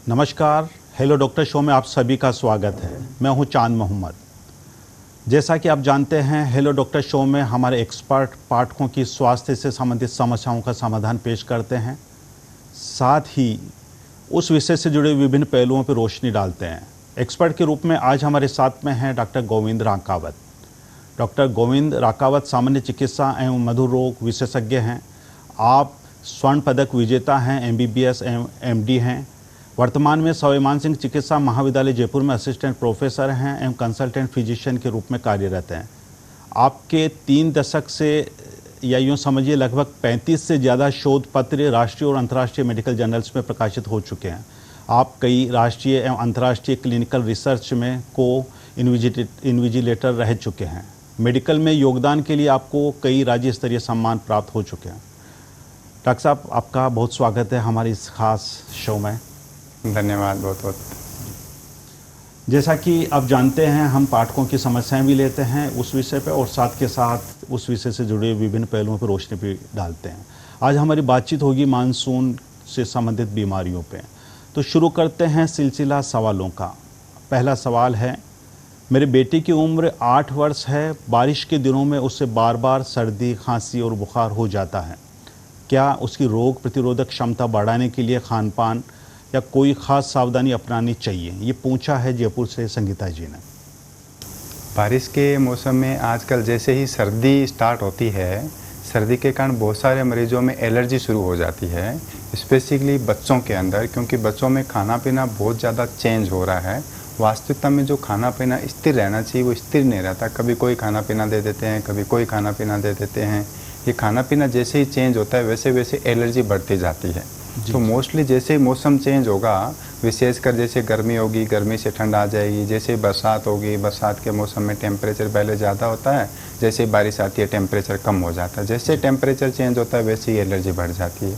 नमस्कार, hello doctor show में आप सभी का स्वागत है। मैं हूं चांद मोहम्मद। जैसा कि आप जानते हैं, हेलो डॉक्टर शो में हमारे एक्सपर्ट पाठकों की स्वास्थ्य से संबंधित समस्याओं का समाधान पेश करते हैं, साथ ही उस विषय से जुड़े विभिन्न पहलुओं पर रोशनी डालते हैं। एक्सपर्ट के रूप में आज हमारे साथ में हैं डॉक्टर गोविंद रांकावत। डॉक्टर गोविंद रांकावत सामान्य चिकित्सा एवं मधुर रोग विशेषज्ञ हैं। आप स्वर्ण पदक विजेता हैं, MBBS एवं MD हैं। वर्तमान में सवाई मानसिंह चिकित्सा महाविद्यालय जयपुर में असिस्टेंट प्रोफेसर हैं एवं कंसल्टेंट फिजिशियन के रूप में कार्यरत हैं। आपके 3 दशक से या यूँ समझिए लगभग 35 से ज़्यादा शोध पत्र राष्ट्रीय और अंतर्राष्ट्रीय मेडिकल जर्नल्स में प्रकाशित हो चुके हैं। आप कई राष्ट्रीय एवं अंतर्राष्ट्रीय क्लिनिकल रिसर्च में इन्विजिलेटर रह चुके हैं। मेडिकल में योगदान के लिए आपको कई राज्य स्तरीय सम्मान प्राप्त हो चुके हैं। डॉक्टर साहब, आपका बहुत स्वागत है हमारे इस खास शो में। धन्यवाद बहुत बहुत। जैसा कि आप जानते हैं, हम पाठकों की समस्याएं भी लेते हैं उस विषय पे और साथ के साथ उस विषय से जुड़े विभिन्न पहलुओं पर रोशनी भी डालते हैं। आज हमारी बातचीत होगी मानसून से संबंधित बीमारियों पे। तो शुरू करते हैं सिलसिला सवालों का। पहला सवाल है, मेरे बेटे की उम्र 8 वर्ष है। बारिश के दिनों में उससे बार बार सर्दी, खांसी और बुखार हो जाता है। क्या उसकी रोग प्रतिरोधक क्षमता बढ़ाने के लिए खान पान या कोई ख़ास सावधानी अपनानी चाहिए? ये पूछा है जयपुर से संगीता जी ने। बारिश के मौसम में आजकल जैसे ही सर्दी स्टार्ट होती है, सर्दी के कारण बहुत सारे मरीजों में एलर्जी शुरू हो जाती है, स्पेसिफिकली बच्चों के अंदर, क्योंकि बच्चों में खाना पीना बहुत ज़्यादा चेंज हो रहा है। वास्तविकता में जो खाना पीना स्थिर रहना चाहिए वो स्थिर नहीं रहता। कभी कोई खाना पीना दे देते हैं, कभी कोई खाना पीना दे देते हैं। ये खाना पीना जैसे ही चेंज होता है वैसे वैसे एलर्जी बढ़ती जाती है। तो मोस्टली जैसे ही मौसम चेंज होगा, विशेषकर जैसे गर्मी होगी, गर्मी से ठंड आ जाएगी, जैसे बरसात होगी, बरसात के मौसम में टेम्परेचर पहले ज़्यादा होता है, जैसे बारिश आती है टेम्परेचर कम हो जाता है। जैसे टेम्परेचर चेंज होता है वैसे ही एलर्जी बढ़ जाती है।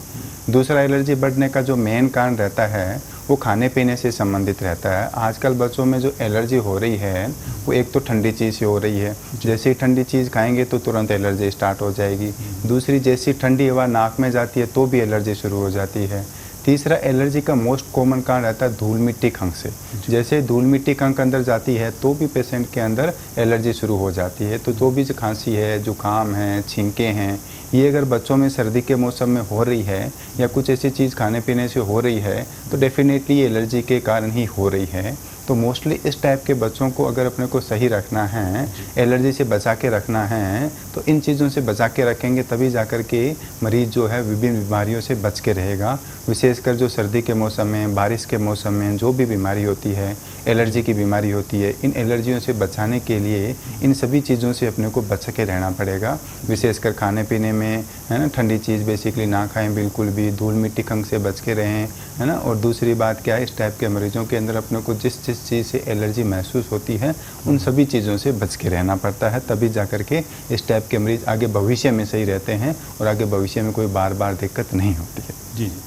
दूसरा, एलर्जी बढ़ने का जो मेन कारण रहता है वो खाने पीने से संबंधित रहता है। आजकल बच्चों में जो एलर्जी हो रही है वो एक तो ठंडी चीज़ से हो रही है, जैसे ही ठंडी चीज़ खाएंगे तो तुरंत एलर्जी स्टार्ट हो जाएगी। दूसरी, जैसी ठंडी हवा नाक में जाती है तो भी एलर्जी शुरू हो जाती है। तीसरा, एलर्जी का मोस्ट कॉमन कारण रहता है धूल मिट्टी खंघ से। जैसे धूल मिट्टी खंघ अंदर जाती है तो भी पेशेंट के अंदर एलर्जी शुरू हो जाती है। तो जो भी खांसी है, जुकाम है, छींके हैं, ये अगर बच्चों में सर्दी के मौसम में हो रही है या कुछ ऐसी चीज़ खाने पीने से हो रही है तो डेफिनेटली ये एलर्जी के कारण ही हो रही है। तो मोस्टली इस टाइप के बच्चों को अगर अपने को सही रखना है, एलर्जी से बचा के रखना है, तो इन चीज़ों से बचा के रखेंगे तभी जाकर के मरीज़ जो है विभिन्न बीमारियों से बच के रहेगा। विशेषकर जो सर्दी के मौसम में, बारिश के मौसम में जो भी बीमारी होती है, एलर्जी की बीमारी होती है, इन एलर्जियों से बचाने के लिए इन सभी चीज़ों से अपने को बच के रहना पड़ेगा। विशेषकर खाने पीने में, है ना, ठंडी चीज़ बेसिकली ना खाएं बिल्कुल भी, धूल मिट्टी खंघ से बच के रहें, है ना। और दूसरी बात क्या है, इस टाइप के मरीजों के अंदर अपने को जिस चीज़ से एलर्जी महसूस होती है उन सभी चीज़ों से बच के रहना पड़ता है, तभी जाकर के इस टाइप के मरीज़ आगे भविष्य में सही रहते हैं और आगे भविष्य में कोई बार बार दिक्कत नहीं होती है। जी जी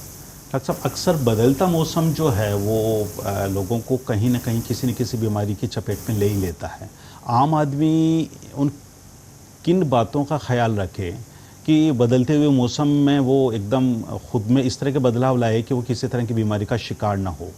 डॉक्टर साहब, अक्सर बदलता मौसम जो है वो लोगों को कहीं ना कहीं किसी न किसी बीमारी की चपेट में ले ही लेता है। आम आदमी उन किन बातों का ख्याल रखे कि बदलते हुए मौसम में वो एकदम खुद में इस तरह के बदलाव लाए कि वो किसी तरह की बीमारी का शिकार ना हो?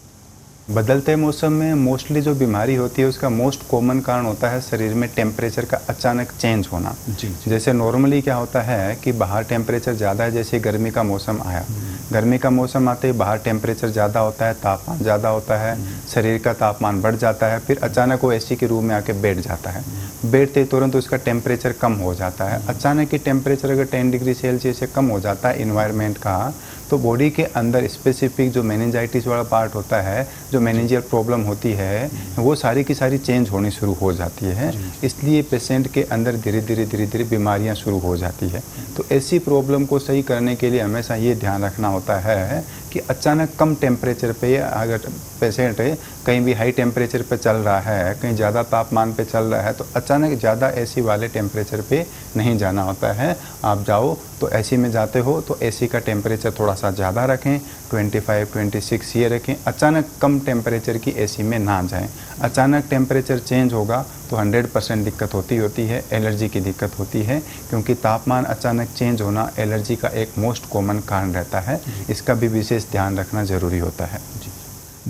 बदलते मौसम में मोस्टली जो बीमारी होती है उसका मोस्ट कॉमन कारण होता है शरीर में टेम्परेचर का अचानक चेंज होना। जी। जैसे नॉर्मली क्या होता है कि बाहर टेम्परेचर ज़्यादा है, जैसे गर्मी का मौसम आया, गर्मी का मौसम आते ही बाहर टेम्परेचर ज़्यादा होता है, तापमान ज़्यादा होता है, शरीर का तापमान बढ़ जाता है, फिर अचानक वो एसी के रूम में आके बैठ जाता है। बैठते ही तुरंत उसका टेम्परेचर कम हो जाता है। अचानक ही टेम्परेचर अगर 10 डिग्री सेल्सियस से कम हो जाता है इन्वायरमेंट का, तो बॉडी के अंदर स्पेसिफिक जो मेनिंजाइटिस वाला पार्ट होता है, जो मेनिंजियल प्रॉब्लम होती है, वो सारी की सारी चेंज होनी शुरू हो जाती है। इसलिए पेशेंट के अंदर धीरे धीरे बीमारियां शुरू हो जाती है। तो ऐसी प्रॉब्लम को सही करने के लिए हमेशा ये ध्यान रखना होता है कि अचानक कम टेम्परेचर पे अगर पेशेंट कहीं भी हाई टेम्परेचर पे चल रहा है, कहीं ज़्यादा तापमान पे चल रहा है, तो अचानक ज़्यादा एसी वाले टेम्परेचर पे नहीं जाना होता है। आप जाओ तो एसी में जाते हो तो एसी का टेम्परेचर थोड़ा सा ज़्यादा रखें, 25-26 ये रखें। अचानक कम टेम्परेचर की एसी में ना जाएं। अचानक टेम्परेचर चेंज होगा तो 100% दिक्कत होती है, एलर्जी की दिक्कत होती है, क्योंकि तापमान अचानक चेंज होना एलर्जी का एक मोस्ट कॉमन कारण रहता है। इसका भी विशेष ध्यान रखना ज़रूरी होता है।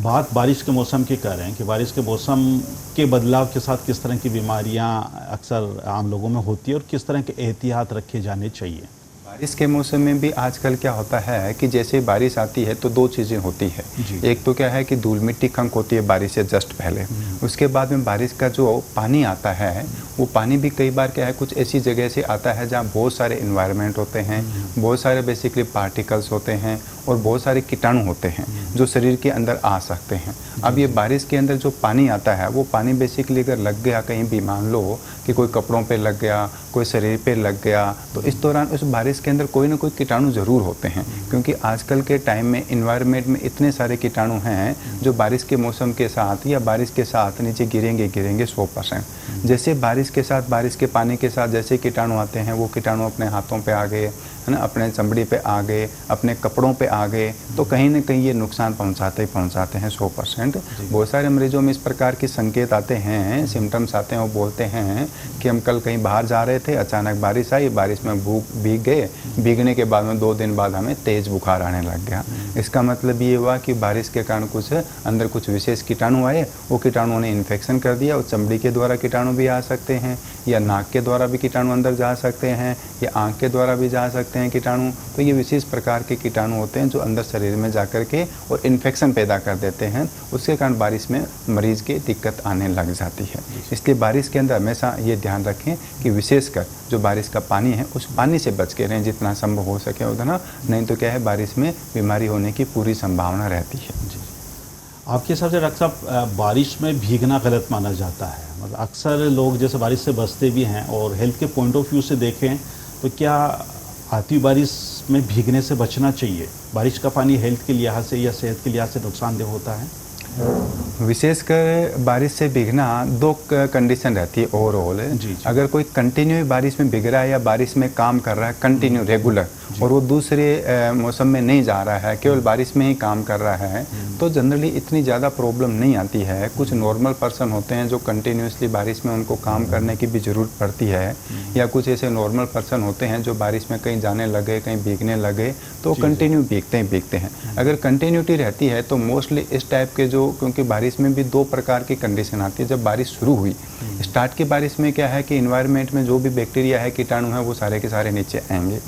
बात बारिश के मौसम की कर रहे हैं कि बारिश के मौसम के बदलाव के साथ किस तरह की बीमारियां अक्सर आम लोगों में होती है और किस तरह के एहतियात रखे जाने चाहिए। बारिश के मौसम में भी आजकल क्या होता है कि जैसे बारिश आती है तो दो चीज़ें होती है। एक तो क्या है कि धूल मिट्टी खंक होती है बारिश से जस्ट पहले, उसके बाद में बारिश का जो पानी आता है वो पानी भी कई बार क्या है कुछ ऐसी जगह से आता है जहाँ बहुत सारे इन्वायरमेंट होते हैं, बहुत सारे बेसिकली पार्टिकल्स होते हैं और बहुत सारे कीटाणु होते हैं जो शरीर के अंदर आ सकते हैं। अब ये बारिश के अंदर जो पानी आता है वो पानी बेसिकली अगर लग गया कहीं भी, मान लो कि कोई कपड़ों पे लग गया, कोई शरीर पे लग गया, तो इस दौरान उस बारिश के अंदर कोई ना कोई कीटाणु ज़रूर होते हैं, क्योंकि आजकल के टाइम में इन्वायरमेंट में इतने सारे कीटाणु हैं जो बारिश के मौसम के साथ या बारिश के साथ नीचे गिरेंगे 100%। जैसे बारिश के साथ, बारिश के पानी के साथ जैसे कीटाणु आते हैं वो कीटाणु अपने हाथों पे आ गए, है ना, अपने चमड़ी पे आ गए, अपने कपड़ों पे आ गए, तो कहीं ना कहीं ये नुकसान पहुंचाते हैं 100%। बहुत सारे मरीजों में इस प्रकार के संकेत आते हैं, सिम्टम्स आते हैं, वो बोलते हैं कि हम कल कहीं बाहर जा रहे थे, अचानक बारिश आई, बारिश में भीग गए, भीगने के बाद में 2 दिन बाद हमें तेज़ बुखार आने लग गया। इसका मतलब ये हुआ कि बारिश के कारण कुछ अंदर कुछ विशेष कीटाणु आए, वो कीटाणुओं ने इन्फेक्शन कर दिया, और चमड़ी के द्वारा कीटाणु भी आ सकते हैं, या नाक के द्वारा भी कीटाणु अंदर जा सकते हैं, या आँख के द्वारा भी जा सकते हैं कीटाणु। तो ये विशेष प्रकार के कीटाणु होते हैं जो अंदर शरीर में जा कर के और इन्फेक्शन पैदा कर देते हैं, उसके कारण बारिश में मरीज की दिक्कत आने लग जाती है। इसलिए बारिश के अंदर हमेशा ये ध्यान रखें कि विशेषकर जो बारिश का पानी है उस पानी से बच के रहें जितना संभव हो सके उतना, नहीं तो क्या है बारिश में बीमारी होने की पूरी संभावना रहती है। आपके हिसाब से डॉक्टर साहब बारिश में भीगना गलत माना जाता है, मतलब अक्सर लोग जैसे बारिश से बचते भी हैं, और हेल्थ के पॉइंट ऑफ व्यू से देखें तो क्या आती बारिश में भीगने से बचना चाहिए? बारिश का पानी हेल्थ के लिहाज से या सेहत के लिहाज से नुकसानदेह होता है? विशेषकर बारिश से भीगना 2 कंडीशन रहती है ओवरऑल। अगर कोई कंटिन्यू बारिश में भीग रहा है या बारिश में काम कर रहा है कंटिन्यू रेगुलर, और वो दूसरे मौसम में नहीं जा रहा है, केवल बारिश में ही काम कर रहा है, तो जनरली इतनी ज़्यादा प्रॉब्लम नहीं आती है। कुछ नॉर्मल पर्सन होते हैं जो कंटिन्यूसली बारिश में उनको काम करने की भी ज़रूरत पड़ती है, या कुछ ऐसे नॉर्मल पर्सन होते हैं जो बारिश में कहीं जाने लगे, कहीं भीगने लगे तो कंटिन्यू भीगते हैं। अगर कंटिन्यूटी रहती है तो मोस्टली इस टाइप के जो, क्योंकि बारिश में भी 2 प्रकार की कंडीशन आती है। जब बारिश शुरू हुई, स्टार्ट की बारिश में क्या है कि इन्वायरमेंट में जो भी बैक्टीरिया है, कीटाणु है, वो सारे के सारे नीचे आएंगे।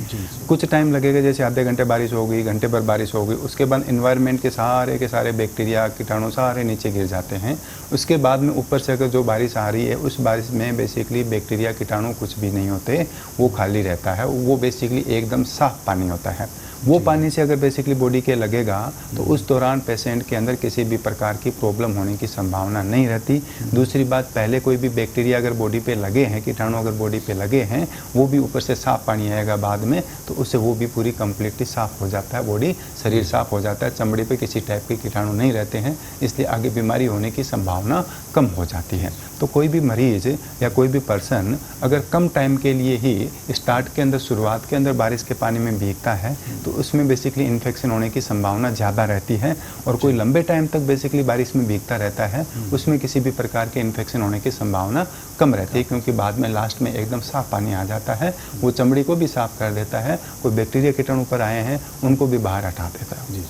कुछ टाइम लगेगा, जैसे आधे घंटे बारिश हो गई, घंटे भर बारिश हो गई, उसके बाद इन्वायरमेंट के सारे बैक्टीरिया, कीटाणु सारे नीचे गिर जाते हैं। उसके बाद में ऊपर से अगर जो बारिश आ रही है उस बारिश में बेसिकली बैक्टीरिया, कीटाणु कुछ भी नहीं होते, वो खाली रहता है, वो बेसिकली एकदम साफ पानी होता है। वो पानी से अगर बेसिकली बॉडी के लगेगा तो उस दौरान पेशेंट के अंदर किसी भी प्रकार की प्रॉब्लम होने की संभावना नहीं रहती। दूसरी बात, पहले कोई भी बैक्टीरिया अगर बॉडी पे लगे हैं, कीटाणु अगर बॉडी पे लगे हैं, वो भी ऊपर से साफ पानी आएगा बाद में, तो उससे वो भी पूरी कंप्लीटली साफ हो जाता है, बॉडी शरीर साफ हो जाता है, चमड़ी पे किसी टाइप के कीटाणु नहीं रहते हैं, इसलिए आगे बीमारी होने की संभावना कम हो जाती है। तो कोई भी मरीज या कोई भी पर्सन अगर कम टाइम के लिए ही स्टार्ट के अंदर, शुरुआत के अंदर बारिश के पानी में भीगता है तो उसमें बेसिकली इन्फेक्शन होने की संभावना ज़्यादा रहती है, और कोई लंबे टाइम तक बेसिकली बारिश में भीगता रहता है उसमें किसी भी प्रकार के इन्फेक्शन होने की संभावना कम रहती है, क्योंकि बाद में लास्ट में एकदम साफ पानी आ जाता है, वो चमड़ी को भी साफ कर देता है, कोई बैक्टीरिया कीटाणु पर आए हैं उनको भी बाहर हटा देता है। जी।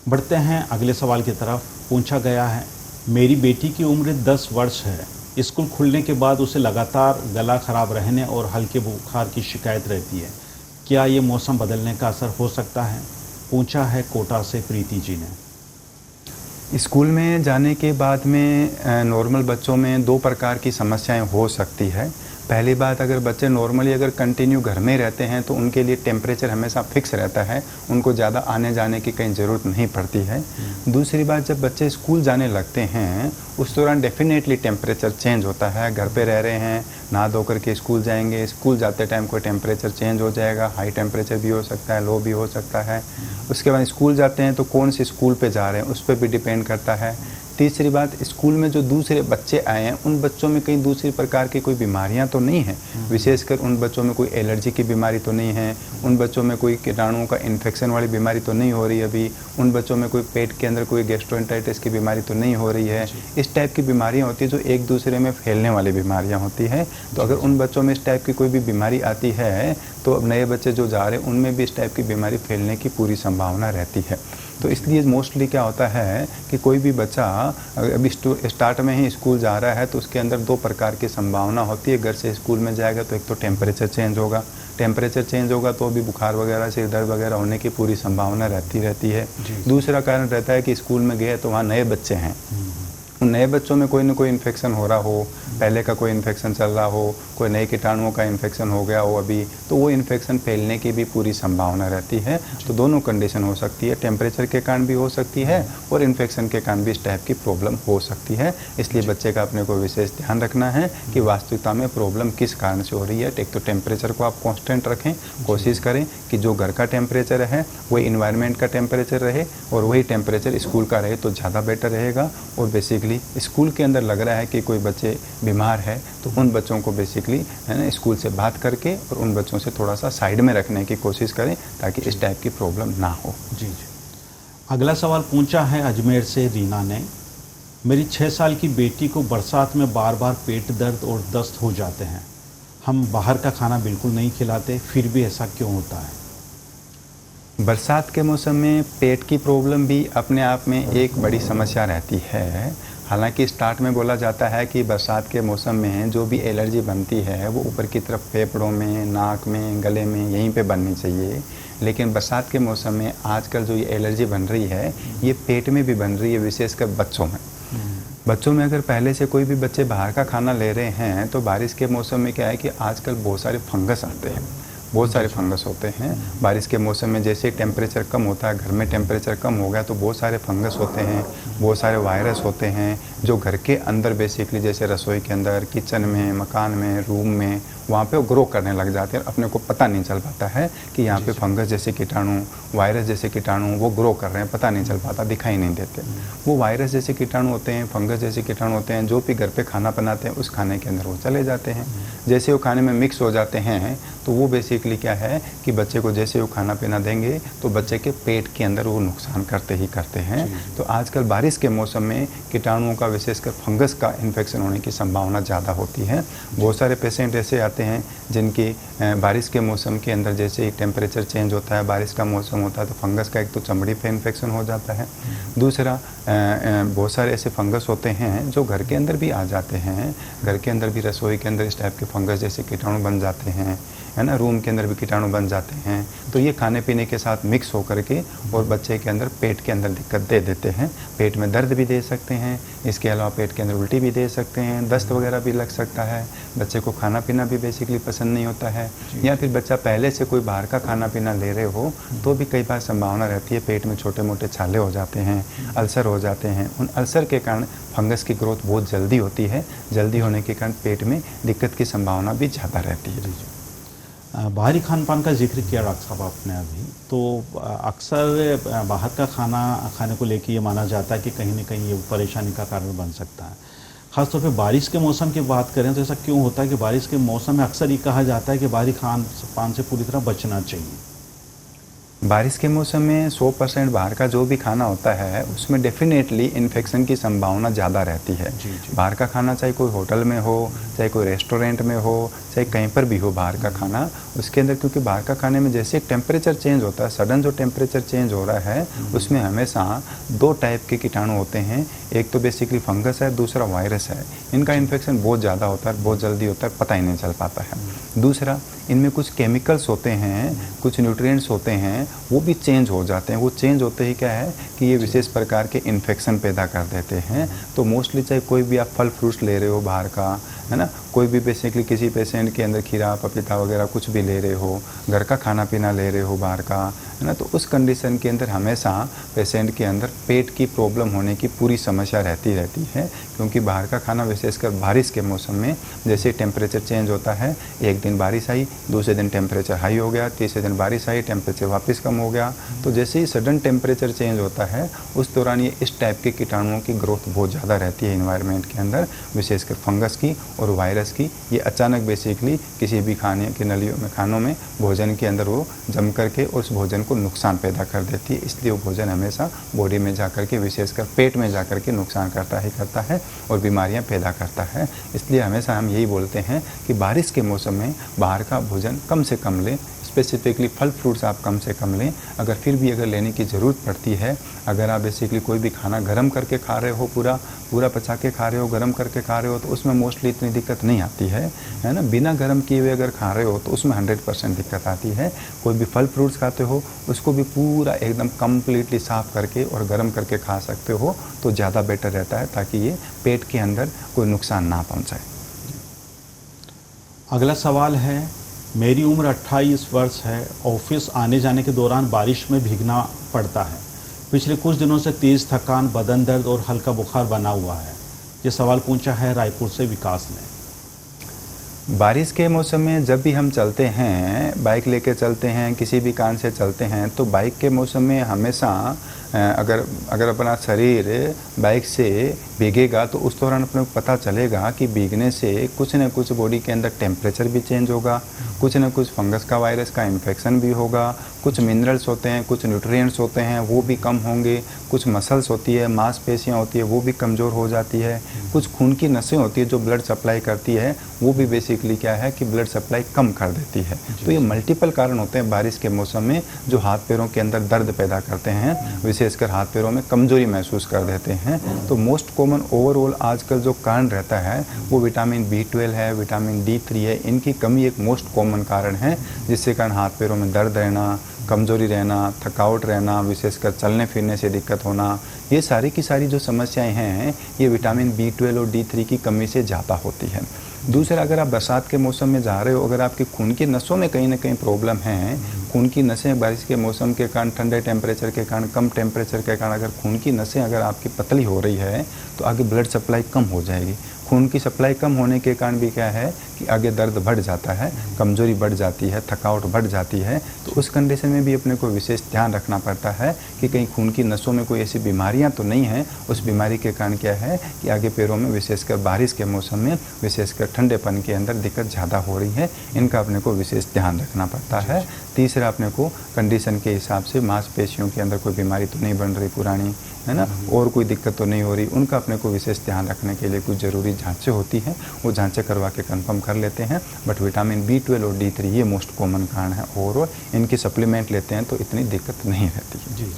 बढ़ते हैं अगले सवाल की तरफ। पूछा गया है, मेरी बेटी की उम्र 10 वर्ष है, स्कूल खुलने के बाद उसे लगातार गला खराब रहने और हल्के बुखार की शिकायत रहती है, क्या ये मौसम बदलने का असर हो सकता है? पूछा है कोटा से प्रीति जी ने। स्कूल में जाने के बाद में नॉर्मल बच्चों में 2 प्रकार की समस्याएं हो सकती है। पहली बात, अगर बच्चे नॉर्मली अगर कंटिन्यू घर में रहते हैं तो उनके लिए टेम्परेचर हमेशा फिक्स रहता है, उनको ज़्यादा आने जाने की कहीं ज़रूरत नहीं पड़ती है। दूसरी बात, जब बच्चे स्कूल जाने लगते हैं उस दौरान डेफिनेटली टेम्परेचर चेंज होता है। घर पे रह रहे हैं, नहा धो करके स्कूल जाएंगे, स्कूल जाते टाइम कोई टेम्परेचर चेंज हो जाएगा, हाई टेम्परेचर भी हो सकता है, लो भी हो सकता है। उसके बाद स्कूल जाते हैं तो कौन से स्कूल पे जा रहे हैं उस पर भी डिपेंड करता है। तीसरी बात, स्कूल में जो दूसरे बच्चे आए हैं उन बच्चों में कई दूसरी प्रकार की कोई बीमारियां तो नहीं हैं, विशेषकर उन बच्चों में कोई एलर्जी की बीमारी तो नहीं है, उन बच्चों में कोई कीटाणुओं का इन्फेक्शन वाली बीमारी तो नहीं हो रही अभी, उन बच्चों में कोई पेट के अंदर कोई गैस्ट्रोएंटेराइटिस की बीमारी तो नहीं हो रही है। इस टाइप की बीमारियाँ होती है जो एक दूसरे में फैलने वाली बीमारियाँ होती हैं। तो अगर उन बच्चों में इस टाइप की कोई भी बीमारी आती है तो अब नए बच्चे जो जा रहे हैं उनमें भी इस टाइप की बीमारी फैलने की पूरी संभावना रहती है। तो इसलिए मोस्टली क्या होता है कि कोई भी बच्चा अभी स्टार्ट में ही स्कूल जा रहा है तो उसके अंदर दो प्रकार की संभावना होती है। घर से स्कूल में जाएगा तो एक तो टेम्परेचर चेंज होगा, टेम्परेचर चेंज होगा तो अभी बुखार वगैरह सिर दर्द वगैरह होने की पूरी संभावना रहती है। दूसरा कारण रहता है कि स्कूल में गए तो वहाँ नए बच्चे हैं, उन नए बच्चों में कोई ना कोई इन्फेक्शन हो रहा हो, पहले का कोई इन्फेक्शन चल रहा हो, कोई नए कीटाणुओं का इन्फेक्शन हो गया हो अभी, तो वो इन्फेक्शन फैलने की भी पूरी संभावना रहती है। तो दोनों कंडीशन हो सकती है, टेम्परेचर के कारण भी हो सकती है और इन्फेक्शन के कारण भी इस टाइप की प्रॉब्लम हो सकती है। इसलिए बच्चे का अपने को विशेष ध्यान रखना है कि वास्तविकता में प्रॉब्लम किस कारण से हो रही है। एक तो टेम्परेचर को आप कॉन्स्टेंट रखें, कोशिश करें कि जो घर का टेम्परेचर है वही इन्वायरमेंट का टेम्परेचर रहे और वही टेम्परेचर स्कूल का रहे तो ज़्यादा बेटर रहेगा। और बेसिकली स्कूल के अंदर लग रहा है कि कोई बच्चे बीमार है तो उन बच्चों को बेसिकली है ना स्कूल से बात करके और उन बच्चों से थोड़ा सा साइड में रखने की कोशिश करें ताकि इस टाइप की प्रॉब्लम ना हो। जी। अगला सवाल पूछा है अजमेर से रीना ने। मेरी 6 साल की बेटी को बरसात में बार बार पेट दर्द और दस्त हो जाते हैं। हम बाहर का खाना बिल्कुल नहीं खिलाते, फिर भी ऐसा क्यों होता है? बरसात के मौसम में पेट की प्रॉब्लम भी अपने आप में एक बड़ी समस्या रहती है। हालांकि स्टार्ट में बोला जाता है कि बरसात के मौसम में जो भी एलर्जी बनती है वो ऊपर की तरफ फेफड़ों में, नाक में, गले में यहीं पे बननी चाहिए। लेकिन बरसात के मौसम में आजकल जो ये एलर्जी बन रही है ये पेट में भी बन रही है, विशेषकर बच्चों में। बच्चों में अगर पहले से कोई भी बच्चे बाहर का खाना ले रहे हैं तो बारिश के मौसम में क्या है कि आजकल बहुत सारे फंगस आते हैं, बहुत सारे फंगस होते हैं। बारिश के मौसम में जैसे टेम्परेचर कम होता है, घर में टेम्परेचर कम हो गया तो बहुत सारे फंगस होते हैं, बहुत सारे वायरस होते हैं जो घर के अंदर बेसिकली जैसे रसोई के अंदर, किचन में, मकान में, रूम में वहाँ पे वो ग्रो करने लग जाते हैं। अपने को पता नहीं चल पाता है कि यहाँ पे फंगस जैसे कीटाणु, वायरस जैसे कीटाणु वो ग्रो कर रहे हैं, पता नहीं चल पाता, दिखाई नहीं देते। वो वायरस जैसे कीटाणु होते हैं, फंगस जैसे कीटाणु होते हैं, जो भी घर पे खाना बनाते हैं उस खाने के अंदर वो चले जाते हैं। जैसे वो खाने में मिक्स हो जाते हैं तो वो बेसिकली क्या है कि बच्चे को जैसे वो खाना पीना देंगे तो बच्चे के पेट के अंदर वो नुकसान करते ही करते हैं। तो आजकल बारिश के मौसम में कीटाणुओं का, विशेषकर फंगस का इन्फेक्शन होने की संभावना ज़्यादा होती है। बहुत सारे पेशेंट ऐसे आते हैं जिनकी बारिश के मौसम के अंदर जैसे ही टेम्परेचर चेंज होता है, बारिश का मौसम होता है तो फंगस का एक तो चमड़ी पे इन्फेक्शन हो जाता है, दूसरा बहुत सारे ऐसे फंगस होते हैं जो घर के अंदर भी आ जाते हैं। घर के अंदर भी, रसोई के अंदर इस टाइप के फंगस जैसे कीटाणु बन जाते हैं, है ना, रूम के अंदर भी कीटाणु बन जाते हैं। तो ये खाने पीने के साथ मिक्स होकर के और बच्चे के अंदर पेट के अंदर दिक्कत दे देते हैं। पेट में दर्द भी दे सकते हैं, इसके अलावा पेट के अंदर उल्टी भी दे सकते हैं, दस्त वगैरह भी लग सकता है। बच्चे को खाना पीना भी बेसिकली पसंद नहीं होता है, या फिर बच्चा पहले से कोई बाहर का खाना पीना ले रहे हो तो भी कई बार संभावना रहती है पेट में छोटे मोटे छाले हो जाते हैं, अल्सर हो जाते हैं। उन अल्सर के कारण फंगस की ग्रोथ बहुत जल्दी होती है, जल्दी होने के कारण पेट में दिक्कत की संभावना भी ज़्यादा रहती है। बाहरी खान पान का जिक्र किया डॉक्टर साहब आपने अभी, तो अक्सर बाहर का खाना खाने को लेके ये माना जाता है कि कहीं ना कहीं ये परेशानी का कारण बन सकता है। ख़ासतौर पे बारिश के मौसम की बात करें तो ऐसा क्यों होता है कि बारिश के मौसम में अक्सर ये कहा जाता है कि बाहरी खान पान से पूरी तरह बचना चाहिए? बारिश के मौसम में 100% बाहर का जो भी खाना होता है उसमें डेफिनेटली इन्फेक्शन की संभावना ज़्यादा रहती है। बाहर का खाना चाहे कोई होटल में हो, चाहे कोई रेस्टोरेंट में हो, चाहे कहीं पर भी हो बाहर का खाना, उसके अंदर क्योंकि बाहर का खाने में जैसे टेम्परेचर चेंज होता है, सडन जो टेम्परेचर चेंज हो रहा है उसमें हमेशा दो टाइप के कीटाणु होते हैं। एक तो बेसिकली फंगस है, दूसरा वायरस है। इनका इन्फेक्शन बहुत ज़्यादा होता है, बहुत जल्दी होता है, पता ही नहीं चल पाता है। दूसरा, इनमें कुछ केमिकल्स होते हैं, कुछ न्यूट्रिएंट्स होते हैं, वो भी चेंज हो जाते हैं। वो चेंज होते ही क्या है कि ये विशेष प्रकार के इन्फेक्शन पैदा कर देते हैं। तो मोस्टली चाहे कोई भी आप फल फ्रूट्स ले रहे हो बाहर का, है ना, कोई भी बेसिकली किसी पेशेंट के अंदर खीरा, पपीता वगैरह कुछ भी ले रहे हो, घर का खाना पीना ले रहे हो बाहर का, है ना, तो उस कंडीशन के अंदर हमेशा पेशेंट के अंदर पेट की प्रॉब्लम होने की पूरी समस्या रहती है। क्योंकि बाहर का खाना विशेषकर बारिश के मौसम में जैसे टेम्परेचर चेंज होता है, एक दिन बारिश आई, दूसरे दिन टेम्परेचर हाई हो गया, तीसरे दिन बारिश आई, टेम्परेचर वापस कम हो गया। तो जैसे ही सडन टेम्परेचर चेंज होता है उस दौरान ये इस टाइप के कीटाणुओं की ग्रोथ बहुत ज़्यादा रहती है इन्वायरमेंट के अंदर, विशेषकर फंगस की और वायरस की। ये अचानक बेसिकली किसी भी खाने की नलियों में, खानों में, भोजन के अंदर वो जम करके उस भोजन को नुकसान पैदा कर देती है। इसलिए वो भोजन हमेशा बॉडी में जा करके, विशेषकर पेट में जा करके नुकसान करता ही करता है और बीमारियां पैदा करता है। इसलिए हमेशा हम यही बोलते हैं कि बारिश के मौसम में बाहर का भोजन कम से कम लें, स्पेसिफिकली फल फ्रूट्स आप कम से कम लें। अगर फिर भी अगर लेने की ज़रूरत पड़ती है, अगर आप बेसिकली कोई भी खाना गर्म करके खा रहे हो, पूरा पचा के खा रहे हो, गर्म करके खा रहे हो, तो उसमें मोस्टली इतनी दिक्कत नहीं आती है ना। बिना गर्म किए हुए अगर खा रहे हो तो उसमें 100% दिक्कत आती है। कोई भी फल फ्रूट्स खाते हो उसको भी पूरा एकदम कम्प्लीटली साफ़ करके और गर्म करके खा सकते हो तो ज़्यादा बेटर रहता है, ताकि ये पेट के अंदर कोई नुकसान ना पहुँचाए। अगला सवाल है, मेरी उम्र 28 वर्ष है, ऑफिस आने जाने के दौरान बारिश में भीगना पड़ता है। पिछले कुछ दिनों से तेज़ थकान, बदन दर्द और हल्का बुखार बना हुआ है। ये सवाल पूछा है रायपुर से विकास ने। बारिश के मौसम में जब भी हम चलते हैं, बाइक लेके चलते हैं, किसी भी कारण से चलते हैं, तो बाइक के मौसम में हमेशा अगर अपना शरीर बाइक से भीगेगा तो उस दौरान अपने को पता चलेगा कि भीगने से कुछ न कुछ बॉडी के अंदर टेम्परेचर भी चेंज होगा, कुछ न कुछ फंगस का, वायरस का इन्फेक्शन भी होगा, कुछ मिनरल्स होते हैं, कुछ न्यूट्रिएंट्स होते हैं वो भी कम होंगे, कुछ मसल्स होती है, मांसपेशियाँ होती है वो भी कमज़ोर हो जाती है, कुछ खून की नसें होती है जो ब्लड सप्लाई करती है वो भी बेसिकली क्या है कि ब्लड सप्लाई कम कर देती है। तो ये मल्टीपल कारण होते हैं बारिश के मौसम में जो हाथ पैरों के अंदर दर्द पैदा करते हैं, विशेषकर हाथ पैरों में कमजोरी महसूस कर देते हैं। तो मोस्ट कॉमन ओवरऑल आजकल जो कारण रहता है वो विटामिन B12 है, विटामिन D3 है, इनकी कमी एक मोस्ट कॉमन कारण है, जिससे कारण हाथ पैरों में दर्द रहना, कमज़ोरी रहना, थकावट रहना, विशेषकर चलने फिरने से दिक्कत होना, ये सारी की सारी जो समस्याएं हैं ये विटामिन B12 और D3 की कमी से ज़्यादा होती है। दूसरा, अगर आप बरसात के मौसम में जा रहे हो, अगर आपके खून की नसों में कहीं ना कहीं प्रॉब्लम है, खून की नसें बारिश के मौसम के कारण, ठंडे टेम्परेचर के कारण, कम टेम्परेचर के कारण अगर खून की नसें अगर आपकी पतली हो रही है तो आगे ब्लड सप्लाई कम हो जाएगी। खून की सप्लाई कम होने के कारण भी क्या है कि आगे दर्द बढ़ जाता है, कमज़ोरी बढ़ जाती है, थकावट बढ़ जाती है। तो उस कंडीशन में भी अपने को विशेष ध्यान रखना पड़ता है कि कहीं खून की नसों में कोई ऐसी बीमारियां तो नहीं हैं, उस बीमारी के कारण क्या है कि आगे पैरों में विशेषकर बारिश के मौसम में विशेषकर ठंडेपन के अंदर दिक्कत ज़्यादा हो रही है, इनका अपने को विशेष ध्यान रखना पड़ता है। तीसरा, अपने को कंडीशन के हिसाब से मांसपेशियों के अंदर कोई बीमारी तो नहीं बन रही पुरानी, है ना, और कोई दिक्कत तो नहीं हो रही, उनका अपने को विशेष ध्यान रखने के लिए कुछ ज़रूरी जांचें होती हैं, वो जांचें करवा के कंफर्म कर लेते हैं। बट विटामिन B12 और D3 ये मोस्ट कॉमन कारण है, और इनकी सप्लीमेंट लेते हैं तो इतनी दिक्कत नहीं रहती है। जी जी।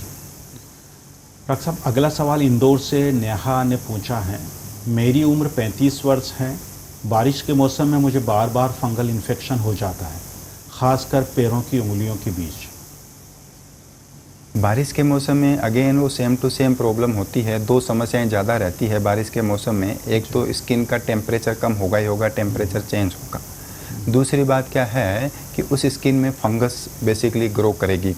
डॉक्टर साहब, अगला सवाल इंदौर से नेहा ने पूछा है, मेरी उम्र 35 वर्ष है, बारिश के मौसम में मुझे बार बार फंगल इन्फेक्शन हो जाता है, खासकर पैरों की उंगलियों के बीच। बारिश के मौसम में अगेन वो सेम टू सेम प्रॉब्लम होती है। दो समस्याएं ज़्यादा रहती है बारिश के मौसम में। एक तो स्किन का टेम्परेचर कम होगा ही होगा, टेम्परेचर चेंज होगा। दूसरी बात क्या है कि उस स्किन में फंगस बेसिकली ग्रो करेगी।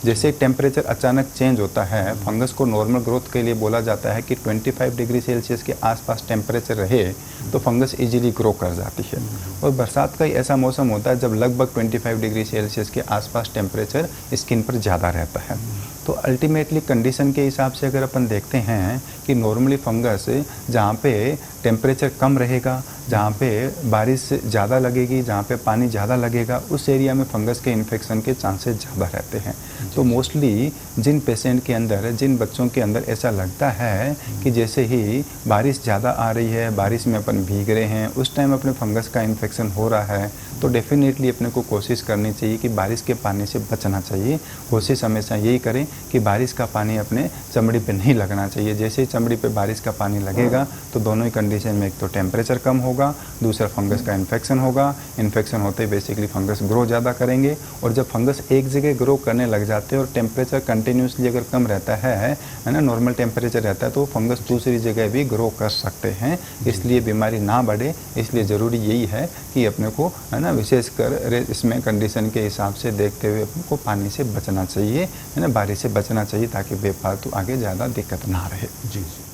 जैसे टेम्परेचर अचानक चेंज होता है, फंगस को नॉर्मल ग्रोथ के लिए बोला जाता है कि 25 डिग्री सेल्सियस के आसपास टेम्परेचर रहे तो फंगस इजीली ग्रो कर जाती है। और बरसात का ही ऐसा मौसम होता है जब लगभग 25 डिग्री सेल्सियस के आसपास टेम्परेचर स्किन पर ज़्यादा रहता है। तो अल्टीमेटली कंडीशन के हिसाब से अगर अपन देखते हैं कि नॉर्मली फंगस जहाँ पे टेम्परेचर कम रहेगा, जहाँ पे बारिश ज़्यादा लगेगी, जहाँ पे पानी ज़्यादा लगेगा, उस एरिया में फंगस के इन्फेक्शन के चांसेस ज़्यादा रहते हैं। तो मोस्टली जिन पेशेंट के अंदर, जिन बच्चों के अंदर ऐसा लगता है कि जैसे ही बारिश ज़्यादा आ रही है, बारिश में अपन भीग रहे हैं, उस टाइम अपने फंगस का इन्फेक्शन हो रहा है, तो डेफिनेटली अपने को कोशिश करनी चाहिए कि बारिश के पानी से बचना चाहिए। कोशिश हमेशा यही करें कि बारिश का पानी अपने चमड़ी पे नहीं लगना चाहिए। जैसे ही चमड़ी पे बारिश का पानी लगेगा तो दोनों ही कंडीशन में एक तो टेम्परेचर कम होगा, दूसरा फंगस का इन्फेक्शन होगा। इन्फेक्शन होते ही बेसिकली फंगस ग्रो ज़्यादा करेंगे, और जब फंगस एक जगह ग्रो करने लग जाते हैं और टेम्परेचर कंटिन्यूसली अगर कम रहता है ना, नॉर्मल टेम्परेचर रहता है, तो फंगस दूसरी जगह भी ग्रो कर सकते हैं। इसलिए बीमारी ना बढ़े, इसलिए ज़रूरी यही है कि अपने को, है ना, विशेषकर इसमें कंडीशन के हिसाब से देखते हुए अपने को पानी से बचना चाहिए, है ना, बारिश से बचना चाहिए, ताकि बेफालतू आगे ज़्यादा दिक्कत ना रहे। जी जी।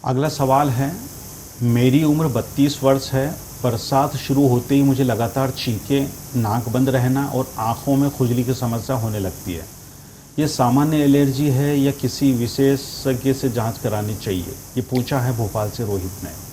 अगला सवाल है, मेरी उम्र 32 वर्ष है, बरसात शुरू होते ही मुझे लगातार छींकें, नाक बंद रहना और आँखों में खुजली की समस्या होने लगती है। ये सामान्य एलर्जी है या किसी विशेषज्ञ से जांच करानी चाहिए? ये पूछा है भोपाल से रोहित ने।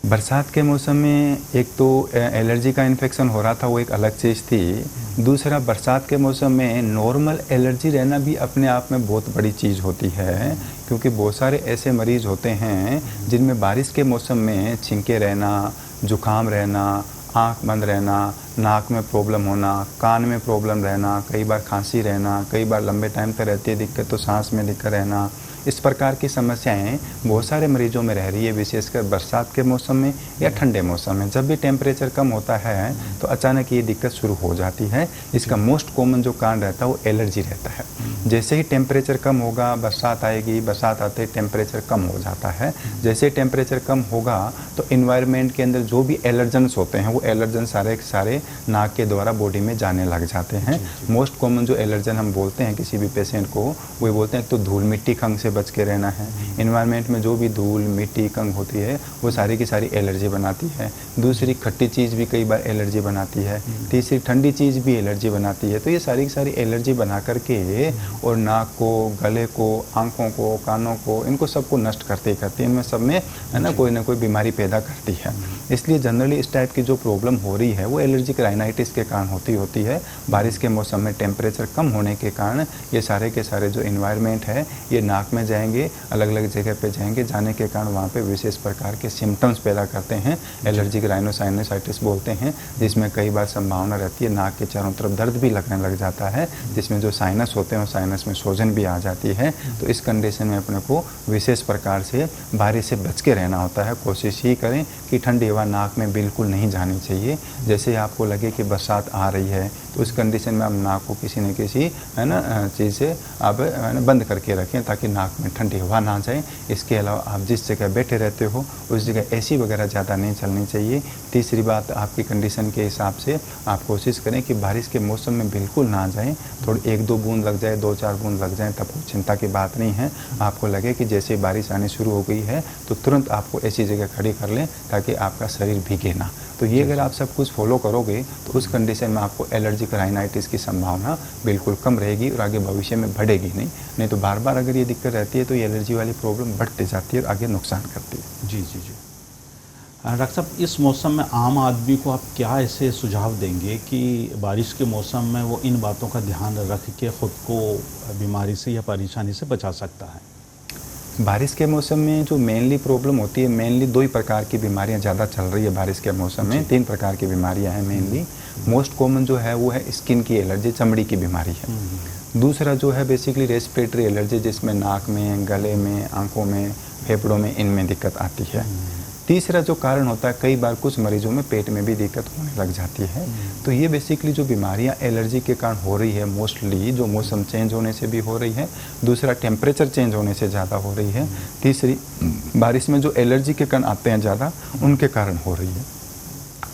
बरसात के मौसम में एक तो एलर्जी का इन्फेक्शन हो रहा था, वो एक अलग चीज़ थी। दूसरा, बरसात के मौसम में नॉर्मल एलर्जी रहना भी अपने आप में बहुत बड़ी चीज़ होती है, क्योंकि बहुत सारे ऐसे मरीज़ होते हैं जिनमें बारिश के मौसम में छींके रहना, जुकाम रहना, आँख बंद रहना, नाक में प्रॉब्लम होना, कान में प्रॉब्लम रहना, कई बार खांसी रहना, कई बार लंबे टाइम तक रहती है दिक्कत तो सांस में दिक्कत रहना, इस प्रकार की समस्याएं बहुत सारे मरीजों में रह रही है, विशेषकर बरसात के मौसम में या ठंडे मौसम में। जब भी टेम्परेचर कम होता है तो अचानक ये दिक्कत शुरू हो जाती है। इसका मोस्ट कॉमन जो कारण रहता है वो एलर्जी रहता है। जैसे ही टेम्परेचर कम होगा, बरसात आएगी, बरसात आते ही टेम्परेचर कम हो जाता है। जैसे टेम्परेचर कम होगा तो इन्वायरमेंट के अंदर जो भी एलर्जेंस होते हैं वो एलर्जन सारे के सारे नाक के द्वारा बॉडी में जाने लग जाते हैं। मोस्ट कॉमन जो एलर्जन हम बोलते हैं किसी भी पेशेंट को, वो बोलते हैं तो धूल मिट्टी खंग से बच के रहना है। इन्वायरमेंट में जो भी धूल मिट्टी खंग होती है वो सारी की सारी एलर्जी बनाती है। दूसरी खट्टी चीज़ भी कई बार एलर्जी बनाती है। तीसरी ठंडी चीज़ भी एलर्जी बनाती है। तो ये सारी की सारी एलर्जी बना करके और नाक को, गले को, आंखों को, कानों को, इनको सबको नष्ट करते ही करती है। इनमें सब में है ना कोई बीमारी पैदा करती है। इसलिए जनरली इस टाइप की जो प्रॉब्लम हो रही है वो एलर्जिक राइनाइटिस के कारण होती है। बारिश के मौसम में टेम्परेचर कम होने के कारण ये सारे के सारे जो इन्वायरमेंट है ये नाक में जाएंगे, अलग अलग जगह पे जाएंगे, जाने के कारण वहाँ पे विशेष प्रकार के सिम्टम्स पैदा करते हैं। एलर्जिक राइनोसाइनसाइटिस बोलते हैं, जिसमें कई बार संभावना रहती है नाक के चारों तरफ दर्द भी लगने लग जाता है, जिसमें जो साइनस होते हैं साइनस में सूजन भी आ जाती है। तो इस कंडीशन में अपने को विशेष प्रकार से बारिश से बच के रहना होता है। कोशिश ही करें कि ठंडी हवा नाक में बिल्कुल नहीं जानी चाहिए। जैसे ही आपको लगे कि बरसात आ रही है तो उस कंडीशन में आप नाक को किसी न किसी है ना चीज़ से आप बंद करके रखें ताकि नाक में ठंडी हवा ना जाए। इसके अलावा आप जिस जगह बैठे रहते हो उस जगह एसी वगैरह ज़्यादा नहीं चलनी चाहिए। तीसरी बात, आपकी कंडीशन के हिसाब से आप कोशिश करें कि बारिश के मौसम में बिल्कुल ना जाएं। थोड़ी 1-2 बूंद लग जाए, 2-4 बूंद लग जाए तब कोई चिंता की बात नहीं है। आपको लगे कि जैसे बारिश आनी शुरू हो गई है तो तुरंत आपको ऐसी जगह खड़ी कर लें ताकि आपका शरीर भीगे ना। तो ये अगर आप सब कुछ फॉलो करोगे तो उस कंडीशन में आपको एलर्जिक राइनाइटिस की संभावना बिल्कुल कम रहेगी और आगे भविष्य में बढ़ेगी नहीं तो बार बार अगर ये दिक्कत रहती है तो ये एलर्जी वाली प्रॉब्लम बढ़ती जाती है और आगे नुकसान करती है। जी। डॉक्टर साहब, इस मौसम में आम आदमी को आप क्या ऐसे सुझाव देंगे कि बारिश के मौसम में वो इन बातों का ध्यान रख के ख़ुद को बीमारी से या परेशानी से बचा सकता है? बारिश के मौसम में जो मेनली प्रॉब्लम होती है, मेनली 2 ही प्रकार की बीमारियां ज़्यादा चल रही है बारिश के मौसम में। 3 प्रकार की बीमारियां हैं मेनली। मोस्ट कॉमन जो है वो है स्किन की एलर्जी, चमड़ी की बीमारी है। दूसरा जो है बेसिकली रेस्पिरेटरी एलर्जी, जिसमें नाक में, गले में, आँखों में, फेफड़ों में, इनमें दिक्कत आती है। तीसरा जो कारण होता है, कई बार कुछ मरीजों में पेट में भी दिक्कत होने लग जाती है। तो ये बेसिकली जो बीमारियां एलर्जी के कारण हो रही है, मोस्टली जो मौसम चेंज होने से भी हो रही है, दूसरा टेम्परेचर चेंज होने से ज़्यादा हो रही है, तीसरी बारिश में जो एलर्जी के कारण आते हैं ज़्यादा उनके कारण हो रही है।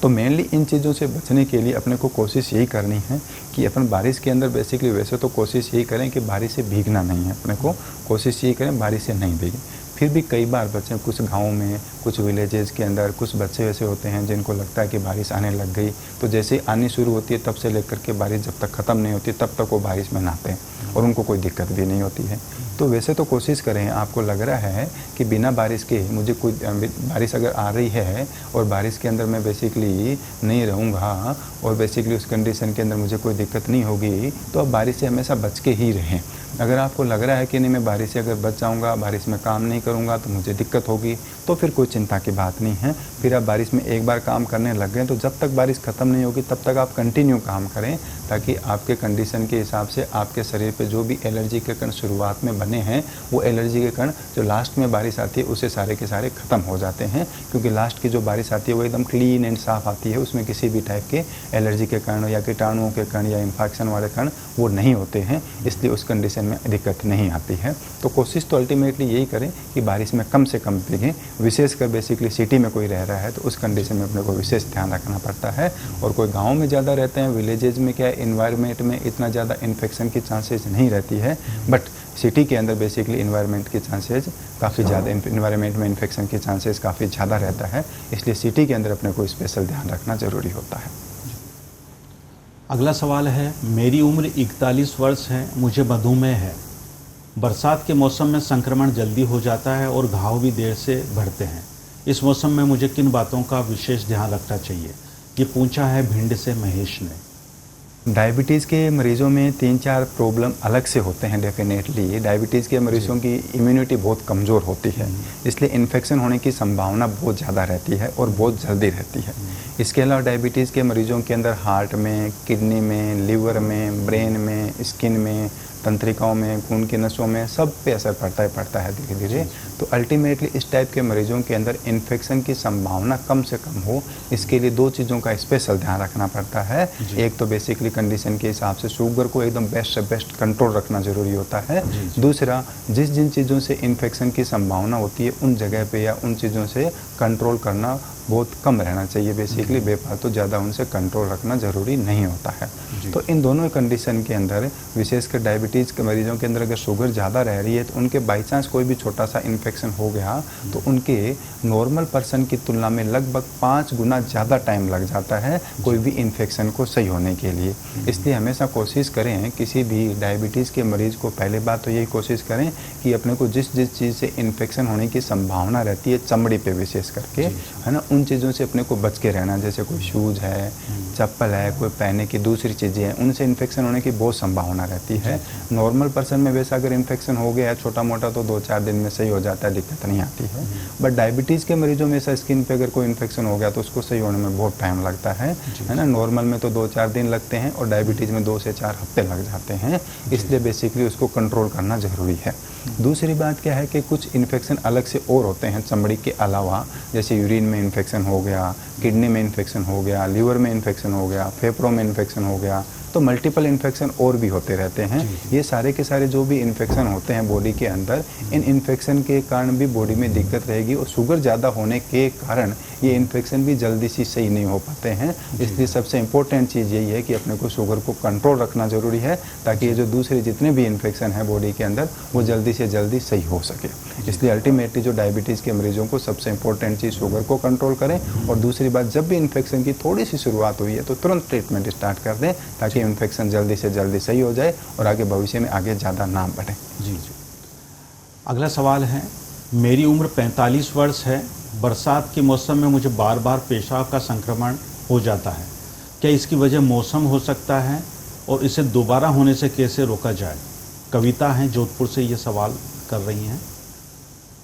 तो मेनली इन चीज़ों से बचने के लिए अपने को कोशिश यही करनी है कि अपन बारिश के अंदर बेसिकली वैसे तो कोशिश यही करें कि बारिश से भीगना नहीं है। अपने को कोशिश यही करें बारिश से नहीं भीगें। फिर भी कई बार बच्चे कुछ गाँव में, कुछ विलेजेस के अंदर कुछ बच्चे ऐसे होते हैं जिनको लगता है कि बारिश आने लग गई, तो जैसे ही आनी शुरू होती है तब से लेकर के बारिश जब तक ख़त्म नहीं होती तब तक वो बारिश में नहाते हैं और उनको कोई दिक्कत भी नहीं होती है। तो वैसे तो कोशिश करें, आपको लग रहा है कि बिना बारिश के मुझे कोई बारिश अगर आ रही है और बारिश के अंदर मैं बेसिकली नहीं रहूँगा और बेसिकली उस कंडीशन के अंदर मुझे कोई दिक्कत नहीं होगी, तो अब बारिश से हमेशा बच के ही रहें। अगर आपको लग रहा है कि नहीं मैं बारिश से अगर बच जाऊँगा, बारिश में काम नहीं करूँगा तो मुझे दिक्कत होगी, तो फिर कोई चिंता की बात नहीं है। फिर आप बारिश में एक बार काम करने लग गए तो जब तक बारिश ख़त्म नहीं होगी तब तक आप कंटिन्यू काम करें, ताकि आपके कंडीशन के हिसाब से आपके शरीर पे जो भी एलर्जी के कण शुरुआत में बने हैं वो एलर्जी के कण जो लास्ट में बारिश आती है उससे सारे के सारे ख़त्म हो जाते हैं। क्योंकि लास्ट की जो बारिश आती है वो एकदम क्लीन एंड साफ़ आती है, उसमें किसी भी टाइप के एलर्जी के कण या कीटाणुओं के कण या इन्फेक्शन वाले कण वो नहीं होते हैं, इसलिए उस कंडीशन में दिक्कत नहीं आती है। तो कोशिश तो अल्टीमेटली यही करें कि बारिश में कम से कम भीगें। विशेषकर बेसिकली सिटी में कोई रह रहा है तो उस कंडीशन में अपने को विशेष ध्यान रखना पड़ता है। और कोई गाँव में ज़्यादा रहते हैं, विलेजेज में क्या इन्वायरमेंट में इतना ज़्यादा इन्फेक्शन की चांसेस नहीं रहती है, बट सिटी के अंदर बेसिकली इन्वायरमेंट की चांसेस काफ़ी ज़्यादा, इन्वायरमेंट में इन्फेक्शन की चांसेस काफ़ी ज़्यादा रहता है, इसलिए सिटी के अंदर अपने को स्पेशल ध्यान रखना ज़रूरी होता है। अगला सवाल है, मेरी उम्र 41 वर्ष है, मुझे मधुमेह है। बरसात के मौसम में संक्रमण जल्दी हो जाता है और घाव भी देर से बढ़ते हैं। इस मौसम में मुझे किन बातों का विशेष ध्यान रखना चाहिए? ये पूछा है भिंड से महेश ने। डायबिटीज़ के मरीज़ों में 3-4 प्रॉब्लम अलग से होते हैं डेफिनेटली। डायबिटीज़ के मरीज़ों की इम्यूनिटी बहुत कमज़ोर होती है, इसलिए इन्फेक्शन होने की संभावना बहुत ज़्यादा रहती है और बहुत जल्दी रहती है। इसके अलावा डायबिटीज़ के मरीज़ों के अंदर हार्ट में, किडनी में, लीवर में, ब्रेन में, स्किन में, तंत्रिकाओं में, खून की नसों में, सब पे असर पड़ता है धीरे धीरे। तो अल्टीमेटली इस टाइप के मरीज़ों के अंदर इन्फेक्शन की संभावना कम से कम हो, इसके लिए 2 चीज़ों का स्पेशल ध्यान रखना पड़ता है। एक तो बेसिकली कंडीशन के हिसाब से शुगर को एकदम बेस्ट से बेस्ट कंट्रोल रखना ज़रूरी होता है। दूसरा, जिन चीज़ों से इन्फेक्शन की संभावना होती है उन जगह पे या उन चीज़ों से कंट्रोल करना बहुत कम रहना चाहिए। बेसिकली बेफालतू ज़्यादा उनसे कंट्रोल रखना ज़रूरी नहीं होता है। तो इन दोनों कंडीशन के अंदर, विशेषकर डायबिटीज़ के मरीजों के अंदर अगर शुगर ज़्यादा रह रही है तो उनके बाई चांस कोई भी छोटा सा इन्फेक्शन हो गया तो उनके नॉर्मल पर्सन की तुलना में लगभग 5 गुना ज़्यादा टाइम लग जाता है कोई भी इन्फेक्शन को सही होने के लिए। इसलिए हमेशा कोशिश करें, किसी भी डायबिटीज़ के मरीज़ को पहले बात तो यही कोशिश करें कि अपने को जिस चीज़ से इन्फेक्शन होने की संभावना रहती है, चमड़ी पे विशेष करके, है ना, उन चीज़ों से अपने को बच के रहना। जैसे कोई शूज़ है, चप्पल है, कोई पहनने की दूसरी चीज़ें हैं, उनसे इन्फेक्शन होने की बहुत संभावना रहती है। नॉर्मल पर्सन में वैसा अगर इन्फेक्शन हो गया है छोटा मोटा तो 2-4 दिन में सही हो जाता है, दिक्कत नहीं आती है। बट डायबिटीज़ के मरीजों में ऐसा स्किन पे अगर कोई इन्फेक्शन हो गया तो उसको सही होने में बहुत टाइम लगता है ना। नॉर्मल में तो 2-4 दिन लगते हैं और डायबिटीज़ में 2 से 4 हफ्ते लग जाते हैं। इसलिए बेसिकली उसको कंट्रोल करना ज़रूरी है। दूसरी बात क्या है कि कुछ इन्फेक्शन अलग से और होते हैं चमड़ी के अलावा, जैसे यूरिन में इन्फेक्शन हो गया, किडनी में इन्फेक्शन हो गया, लीवर में इन्फेक्शन हो गया, फेफड़ों में इन्फेक्शन हो गया, तो मल्टीपल इन्फेक्शन और भी होते रहते हैं। ये सारे के सारे जो भी इन्फेक्शन होते हैं बॉडी के अंदर, इन इन्फेक्शन के कारण भी बॉडी में दिक्कत रहेगी और शुगर ज़्यादा होने के कारण ये इन्फेक्शन भी जल्दी से सही नहीं हो पाते हैं। इसलिए सबसे इम्पोर्टेंट चीज़ यही है कि अपने को शुगर को कंट्रोल रखना ज़रूरी है ताकि ये जो दूसरे जितने भी इन्फेक्शन है बॉडी के अंदर वो जल्दी से जल्दी सही हो सके। इसलिए अल्टीमेटली जो डायबिटीज़ के मरीजों को सबसे इम्पोर्टेंट चीज़ शुगर को कंट्रोल करें। और दूसरी बात, जब भी इन्फेक्शन की थोड़ी सी शुरुआत हुई है तो तुरंत ट्रीटमेंट स्टार्ट कर दें ताकि इन्फेक्शन जल्दी से जल्दी सही हो जाए और आगे भविष्य में आगे ज़्यादा ना बढ़े। जी। अगला सवाल है, मेरी उम्र 45 वर्ष है, बरसात के मौसम में मुझे बार बार पेशाब का संक्रमण हो जाता है, क्या इसकी वजह मौसम हो सकता है और इसे दोबारा होने से कैसे रोका जाए? कविता हैं जोधपुर से ये सवाल कर रही हैं।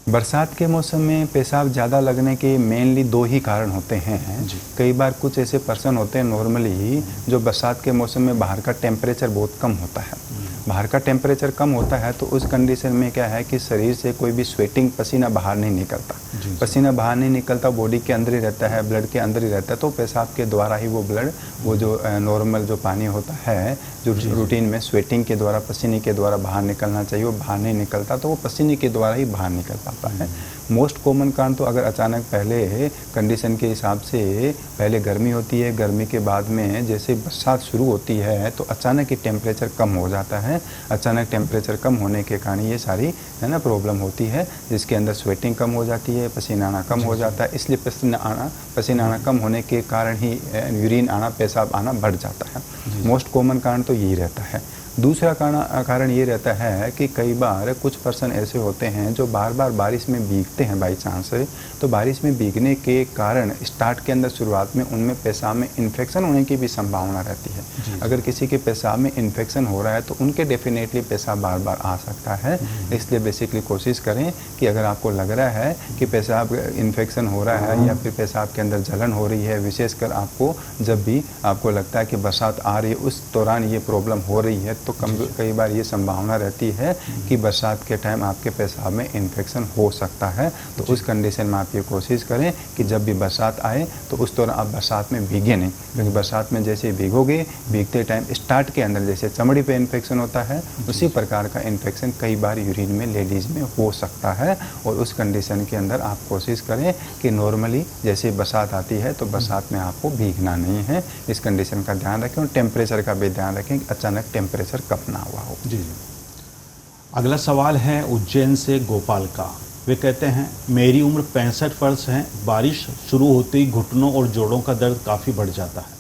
बरसात के मौसम में पेशाब ज़्यादा लगने के मेनली 2 ही कारण होते हैं। कई बार कुछ ऐसे पर्सन होते हैं नॉर्मली जो बरसात के मौसम में बाहर का टेम्परेचर बहुत कम होता है। बाहर का टेम्परेचर कम होता है तो उस कंडीशन में क्या है कि शरीर से कोई भी स्वेटिंग, पसीना बाहर नहीं निकलता। पसीना बाहर नहीं निकलता, बॉडी के अंदर ही रहता है, ब्लड के अंदर ही रहता है। तो पेशाब के द्वारा ही वो ब्लड, वो जो नॉर्मल जो पानी होता है जो रूटीन में स्वेटिंग के द्वारा, पसीने के द्वारा बाहर निकलना चाहिए, वो बाहर नहीं निकलता, तो वो पसीने के द्वारा ही बाहर निकल पाता है। मोस्ट कॉमन कारण तो अगर अचानक पहले कंडीशन के हिसाब से पहले गर्मी होती है, गर्मी के बाद में जैसे बरसात शुरू होती है तो अचानक ही टेम्परेचर कम हो जाता है। अचानक टेम्परेचर कम होने के कारण ये सारी, है ना, प्रॉब्लम होती है, जिसके अंदर स्वेटिंग कम हो जाती है, पसीना आना कम हो जाता है। इसलिए पसीना आना कम होने के कारण ही यूरिन आना, पेशाब आना बढ़ जाता है। मोस्ट कॉमन कारण तो यही रहता है। दूसरा कारण ये रहता है कि कई बार कुछ पर्सन ऐसे होते हैं जो बार बार बारिश में भीगते हैं बाई चांस से, तो बारिश में भीगने के कारण स्टार्ट के अंदर शुरुआत में उनमें पेशाब में इन्फेक्शन होने की भी संभावना रहती है। अगर किसी के पेशाब में इन्फेक्शन हो रहा है तो उनके डेफिनेटली पेशाब बार बार आ सकता है। इसलिए बेसिकली कोशिश करें कि अगर आपको लग रहा है कि पेशाब इन्फेक्शन हो रहा है या फिर पेशाब के अंदर जलन हो रही है, विशेषकर आपको जब भी आपको लगता है कि बरसात आ रही है उस दौरान ये प्रॉब्लम हो रही है, तो कई बार ये संभावना रहती है कि बरसात के टाइम आपके पेशाब में इन्फेक्शन हो सकता है। तो उस कंडीशन में आप ये कोशिश करें कि जब भी बरसात आए तो उस दौरान आप बरसात में भीगे नहीं, क्योंकि बरसात में जैसे भीगोगे, भीगते टाइम स्टार्ट के अंदर जैसे चमड़ी पे इन्फेक्शन होता है, उसी प्रकार का इन्फेक्शन कई बार यूरिन में लेडीज़ में हो सकता है। और उस कंडीशन के अंदर आप कोशिश करें कि नॉर्मली जैसे बरसात आती है तो बरसात में आपको भीगना नहीं है। इस कंडीशन का ध्यान रखें और टेम्परेचर का भी ध्यान रखें कि अचानक टेम्परेचर कम ना हुआ हो। जी। अगला सवाल है उज्जैन से गोपाल का। वे कहते हैं, मेरी उम्र 65 वर्ष है, बारिश शुरू होते ही घुटनों और जोड़ों का दर्द काफ़ी बढ़ जाता है।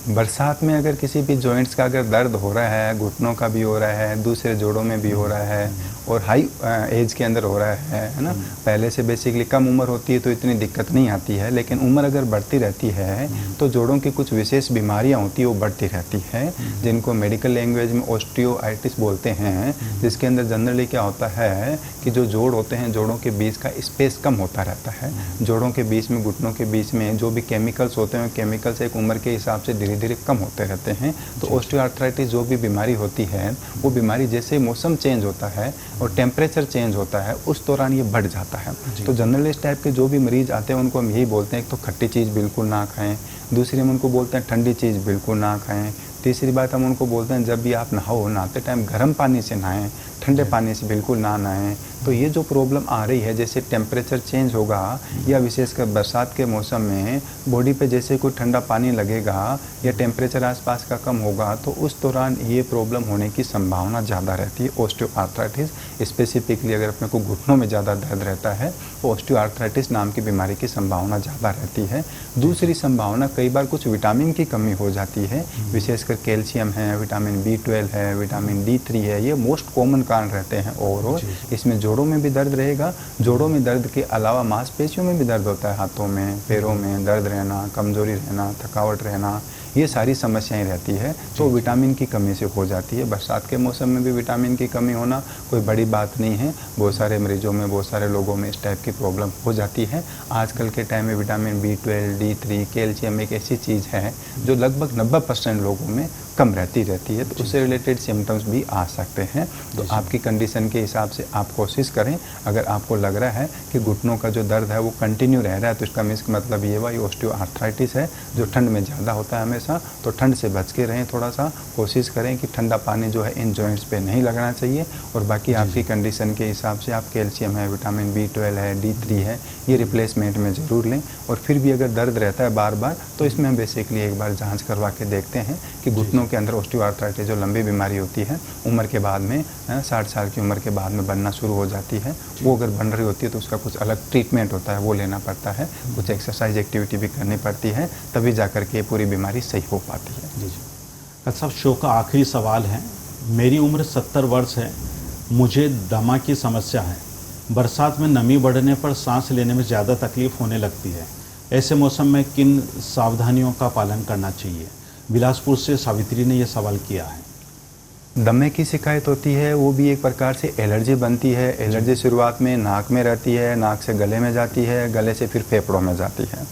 बरसात में अगर किसी भी जॉइंट्स का अगर दर्द हो रहा है, घुटनों का भी हो रहा है, दूसरे जोड़ों में भी हो रहा है और हाई एज के अंदर हो रहा है ना, पहले से बेसिकली कम उम्र होती है तो इतनी दिक्कत नहीं आती है, लेकिन उम्र अगर बढ़ती रहती है तो जोड़ों की कुछ विशेष बीमारियां होती है वो बढ़ती रहती है, जिनको मेडिकल लैंग्वेज में ऑस्टियोआर्ट्राइटिस बोलते हैं, जिसके अंदर जनरली क्या होता है कि जो जोड़ होते हैं, जोड़ों के बीच का स्पेस कम होता रहता है, जोड़ों के बीच में, घुटनों के बीच में जो भी केमिकल्स होते हैं, केमिकल्स एक उम्र के हिसाब से धीरे धीरे कम होते रहते हैं। तो ऑस्टियोआर्थराइटिस जो भी बीमारी होती है, वो बीमारी जैसे मौसम चेंज होता है और टेम्परेचर चेंज होता है उस दौरान ये बढ़ जाता है। तो जनरली इस टाइप के जो भी मरीज आते हैं उनको हम यही बोलते हैं, एक तो खट्टी चीज़ बिल्कुल ना खाएं, दूसरी हम उनको बोलते हैं ठंडी चीज़ बिल्कुल ना खाएं, तीसरी बात हम उनको बोलते हैं जब भी आप नहाओ, नहाते टाइम गर्म पानी से नहाएं, ठंडे पानी से बिल्कुल ना नहाएं। तो ये जो प्रॉब्लम आ रही है, जैसे टेम्परेचर चेंज होगा या विशेषकर बरसात के मौसम में बॉडी पे जैसे कोई ठंडा पानी लगेगा या टेम्परेचर आसपास का कम होगा तो उस दौरान ये प्रॉब्लम होने की संभावना ज़्यादा रहती है। ऑस्टियोआर्थराइटिस स्पेसिफिकली अगर अपने को घुटनों में ज़्यादा दर्द रहता है तो ऑस्टियोआर्थराइटिस नाम की बीमारी की संभावना ज़्यादा रहती है। दूसरी संभावना कई बार कुछ विटामिन की कमी हो जाती है, विशेषकर कैल्शियम है, विटामिन B12 है, विटामिन D3 है, ये मोस्ट कॉमन कारण रहते हैं। ओवरऑल इसमें जोड़ों में भी दर्द रहेगा, जोड़ों में दर्द के अलावा मांसपेशियों में भी दर्द होता है, हाथों में, पैरों में दर्द रहना, कमजोरी रहना, थकावट रहना, ये सारी समस्याएं रहती है। तो विटामिन की कमी से हो जाती है। बरसात के मौसम में भी विटामिन की कमी होना कोई बड़ी बात नहीं है, बहुत सारे मरीजों में, बहुत सारे लोगों में इस टाइप की प्रॉब्लम हो जाती है। आजकल के टाइम में विटामिन B12, D3, कैल्शियम एक ऐसी चीज़ है जो लगभग 90% लोगों में कम रहती है, तो उससे रिलेटेड सिम्टम्स भी आ सकते हैं। तो आपकी कंडीशन के हिसाब से आप कोशिश करें। अगर आपको लग रहा है कि घुटनों का जो दर्द है वो कंटिन्यू रह रहा है तो इसका मतलब ये हुआ ये ऑस्टियोआर्थराइटिस है जो ठंड में ज़्यादा होता है हमेशा। तो ठंड से बच के रहें, थोड़ा सा कोशिश करें कि ठंडा पानी जो है इन जॉइंट्स पे नहीं लगना चाहिए। और बाकी आपकी कंडीशन के हिसाब से आप कैल्शियम है, विटामिन B12 है, D3 है, ये रिप्लेसमेंट में ज़रूर लें। और फिर भी अगर दर्द रहता है बार बार तो इसमें हम बेसिकली एक बार जाँच करवा के देखते हैं कि घुटनों के अंदर ऑस्टियोआर्थराइटिस जो लंबी बीमारी होती है उम्र के बाद में 60 साल की उम्र के बाद में बनना शुरू हो जाती है, वो अगर बन रही होती है तो उसका कुछ अलग ट्रीटमेंट होता है, वो लेना पड़ता है, कुछ एक्सरसाइज एक्टिविटी भी करनी पड़ती है, तभी जा कर के पूरी बीमारी सही हो पाती है। जी डॉक्टर साहब, शो का आखिरी सवाल है। मेरी उम्र 70 वर्ष है, मुझे दमा की समस्या है, बरसात में नमी बढ़ने पर सांस लेने में ज़्यादा तकलीफ होने लगती है, ऐसे मौसम में किन सावधानियों का पालन करना चाहिए? बिलासपुर से सावित्री ने यह सवाल किया है। दमे की शिकायत होती है, वो भी एक प्रकार से एलर्जी बनती है। एलर्जी शुरुआत में नाक में रहती है, नाक से गले में जाती है, गले से फिर फेफड़ों में जाती है।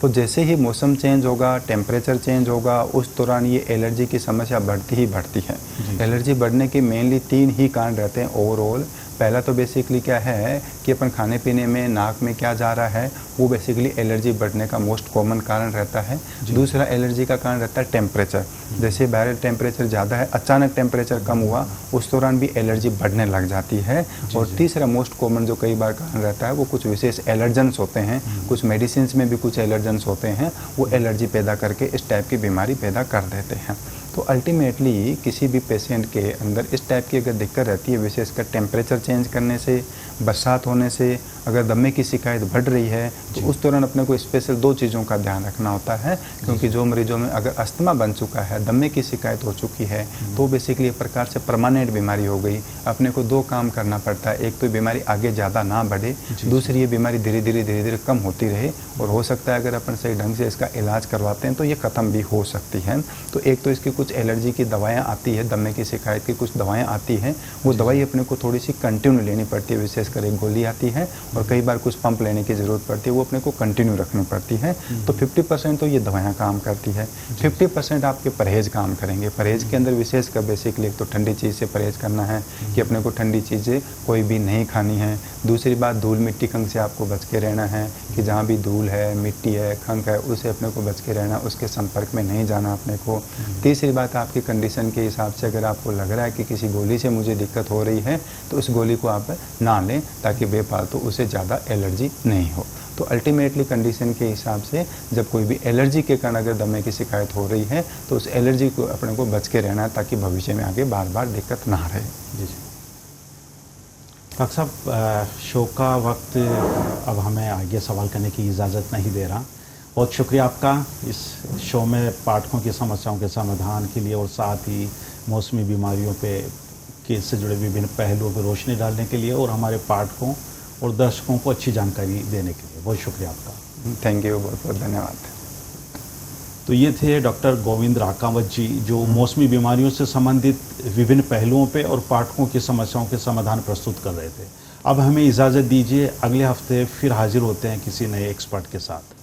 तो जैसे ही मौसम चेंज होगा, टेम्परेचर चेंज होगा, उस दौरान ये एलर्जी की समस्या बढ़ती ही बढ़ती है। एलर्जी बढ़ने के मेनली 3 ही कारण रहते हैं ओवरऑल। पहला तो बेसिकली क्या है कि अपन खाने पीने में, नाक में क्या जा रहा है, वो बेसिकली एलर्जी बढ़ने का मोस्ट कॉमन कारण रहता है। दूसरा एलर्जी का कारण रहता है टेम्परेचर। जैसे वायरल टेम्परेचर ज़्यादा है, अचानक टेम्परेचर कम हुआ, उस दौरान भी एलर्जी बढ़ने लग जाती है। और तीसरा मोस्ट कॉमन जो कई बार कारण रहता है वो कुछ विशेष एलर्जेंस होते हैं, कुछ मेडिसिन में भी कुछ एलर्जेंस होते हैं, वो एलर्जी पैदा करके इस टाइप की बीमारी पैदा कर देते हैं। तो अल्टीमेटली किसी भी पेशेंट के अंदर इस टाइप की अगर दिक्कत रहती है, विशेषकर टेम्परेचर चेंज करने से, बरसात होने से, अगर दमे की शिकायत बढ़ रही है तो उस दौरान अपने को स्पेशल 2 चीज़ों का ध्यान रखना होता है। क्योंकि जो मरीजों में अगर अस्थमा बन चुका है, दमे की शिकायत हो चुकी है, तो बेसिकली एक प्रकार से परमानेंट बीमारी हो गई। अपने को 2 काम करना पड़ता है, एक तो बीमारी आगे ज़्यादा ना बढ़े, दूसरी ये बीमारी धीरे धीरे कम होती रहे। और हो सकता है अगर अपन सही ढंग से इसका इलाज करवाते हैं तो ये ख़त्म भी हो सकती है। तो एक तो इसकी कुछ एलर्जी की दवाएँ आती है, दमे की शिकायत की कुछ दवाएँ आती हैं, वो दवाई अपने को थोड़ी सी कंटिन्यू लेनी पड़ती है। विशेषकर एक गोली आती है और कई बार कुछ पंप लेने की ज़रूरत पड़ती है, वो अपने को कंटिन्यू रखनी पड़ती है। तो 50% तो ये दवाएं काम करती है, 50% आपके परहेज़ काम करेंगे। परहेज़ के अंदर विशेषकर बेसिकली एक तो ठंडी चीज़ से परहेज़ करना है कि अपने को ठंडी चीज़ें कोई भी नहीं खानी है। दूसरी बात, धूल मिट्टी खंग से आपको बच के रहना है कि जहाँ भी धूल है, मिट्टी है, खंग है, उसे अपने को बच के रहना, उसके संपर्क में नहीं जाना अपने को। तीसरी बात, आपकी कंडीशन के हिसाब से अगर आपको लग रहा है कि किसी गोली से मुझे दिक्कत हो रही है तो उस गोली को आप ना लें ताकि बेफालतू उसे ज़्यादा एलर्जी नहीं हो। तो अल्टीमेटली कंडीशन के हिसाब से जब कोई भी एलर्जी के कारण अगर दमे की शिकायत हो रही है तो उस एलर्जी को अपने को बच के रहना है ताकि भविष्य में आगे बार बार दिक्कत ना रहे। जी डॉक्टर साहब, शो का वक्त अब हमें आगे सवाल करने की इजाज़त नहीं दे रहा। बहुत शुक्रिया आपका इस शो में पाठकों की समस्याओं के समाधान के लिए और साथ ही मौसमी बीमारियों पे के से जुड़े विभिन्न पहलुओं पर रोशनी डालने के लिए और हमारे पाठकों और दर्शकों को अच्छी जानकारी देने के लिए बहुत शुक्रिया आपका। थैंक यू, बहुत बहुत धन्यवाद। तो ये थे डॉक्टर गोविंद राकावत जी जो मौसमी बीमारियों से संबंधित विभिन्न पहलुओं पे और पाठकों की समस्याओं के समाधान प्रस्तुत कर रहे थे। अब हमें इजाज़त दीजिए, अगले हफ्ते फिर हाजिर होते हैं किसी नए एक्सपर्ट के साथ।